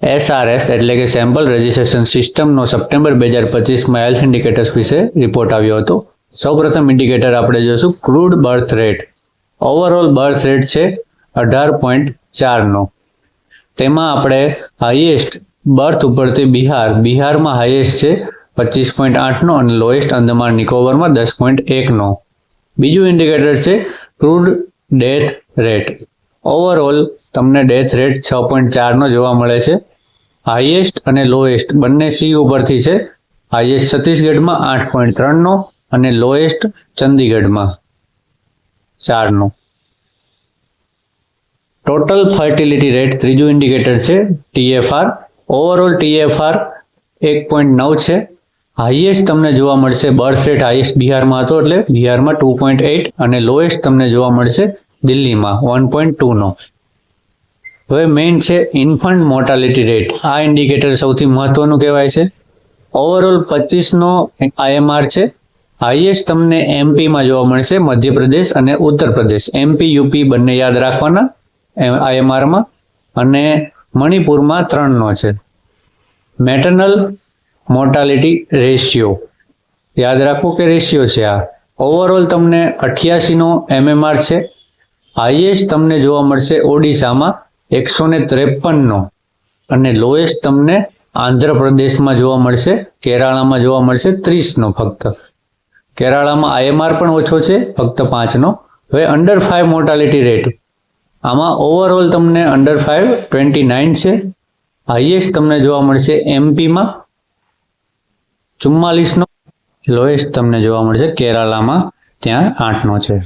SRS એટલે કે sample registration સિસ્ટમનો સપ્ટેમ્બર 2025માં હેલ્થ ઇન્ડિકેટર્સ વિશે રિપોર્ટ આવ્યો હતો. સૌપ્રથમ ઇન્ડિકેટર આપણે જોઈશું crude birth rate. Overall birth rate છે 18.4નો. તેમાં આપણે હાઈએસ્ટ બર્થ ઉપરથી બિહારમાં હાઈએસ્ટ છે 25.8નો અને લોએસ્ટ અંદમાન નિકોબારમાં 10.1નો. બીજું ઇન્ડિકેટર છે ક્રૂડ ડેથ રેટ. ઓવરઓલ તમને ડેથ રેટ 6.4નો જોવા મળે છે. હાઈએસ્ટ અને લોએસ્ટ બંને સી ઉપરથી છે. હાઈએસ્ટ છત્તીસગઢમાં 8.3નો અને લોએસ્ટ ચંદીગઢમાં 4નો. ટોટલ ફર્ટિલિટી રેટ ત્રીજું ઇન્ડિકેટર છે TFR. ઓવરઓલ TFR 1.9 છે. હાઈએસ્ટ તમને જોવા મળશે બર્થ રેટ હાઈએસ્ટ બિહારમાં હતો એટલે બિહારમાં 2.8 અને લોએસ્ટ તમને જોવા મળશે દિલ્હીમાં 1.2નો. હવે મેઇન છે ઇન્ફન્ટ મોર્ટાલિટી રેટ. આ ઇન્ડિકેટર સૌથી મહત્વનું કહેવાય છે. ઓવરઓલ 25નો IMR છે. હાઈએસ્ટ તમને એમપીમાં જોવા મળશે, મધ્યપ્રદેશ અને ઉત્તર પ્રદેશ. MP UP બંને યાદ રાખવાના IMRમાં, અને મણિપુરમાં 3નો છે. મેટર્નલ મોર્ટાલિટી રેશિયો યાદ રાખવું કે રેશિયો છે આ. ઓવરઓલ તમને 88નો MMR છે. હાઈએસ્ટ તમને જોવા મળશે ઓડિશામાં 153નો અને લોએસ્ટ તમને આંધ્રપ્રદેશમાં જોવા મળશે, કેરાલામાં જોવા મળશે 30નો ફક્ત. કેરાલામાં IMR પણ ઓછો છે, ફક્ત 5નો. હવે અંડર 5 મોર્ટાલિટી રેટ. આમાં ઓવરઓલ તમને અંડર 5 29 છે. હાઈએસ્ટ તમને જોવા મળશે MPમાં 44નો, લોએસ્ટ તમને જોવા મળશે કેરાલામાં, ત્યાં 8નો છે.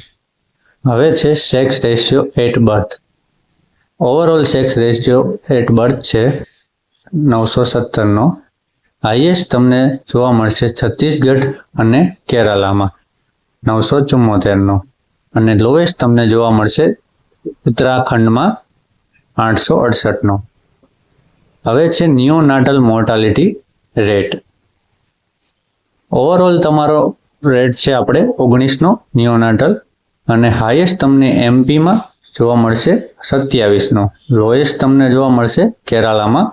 હવે છે sex ratio at birth. Overall sex ratio at birth છે 917નો. હાઈએસ્ટ તમને જોવા મળશે છત્તીસગઢ અને કેરાલામાં 974નો અને લોએસ્ટ તમને જોવા મળશે ઉત્તરાખંડમાં 868નો. હવે છે નિયોનાટલ મોર્ટાલિટી રેટ. ઓવરઓલ તમારો રેટ છે આપણે 19નો નિયોનાટલ અને હાઈએસ્ટ તમને MPમાં જોવા મળશે 27નો, લોએસ્ટ તમને જોવા મળશે કેરાલામાં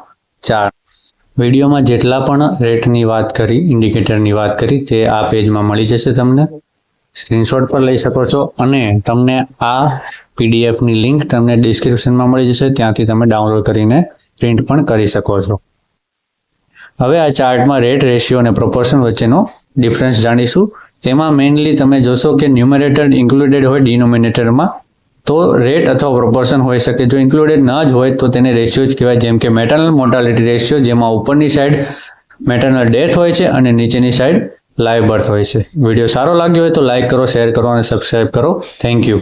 4. વિડીયોમાં જેટલા પણ રેટની વાત કરી, ઇન્ડિકેટરની વાત કરી, તે આ પેજમાં મળી જશે. તમને સ્ક્રીનશોટ પર લઈ શકો છો અને તમને આ PDFની લિંક તમને ડિસ્ક્રિપ્શનમાં મળી જશે. ત્યાંથી તમે ડાઉનલોડ કરીને પ્રિન્ટ પણ કરી શકો છો. હવે આ ચાર્ટમાં રેટ, રેશિયો અને પ્રોપોર્શન વચ્ચેનો ડિફરન્સ જાણીશું. તેમાં મેઇનલી તમે જોશો કે ન્યુમરેટર ઇન્ક્લુડેડ હોય ડિનોમિનેટરમાં તો રેટ અથવા પ્રોપોર્શન હોઈ શકે. જો ઇન્ક્લુડેડ ન જ હોય તો તેને રેશિયો જ કહેવાય. જેમ કે મેટર્નલ મોર્ટાલિટી રેશિયો, જેમાં ઉપરની સાઈડ મેટર્નલ ડેથ હોય છે અને નીચેની સાઈડ લાઈવ બર્થ હોય છે. વિડીયો સારો લાગ્યો હોય તો લાઈક કરો, શેર કરો અને સબસ્ક્રાઈબ કરો. Thank you.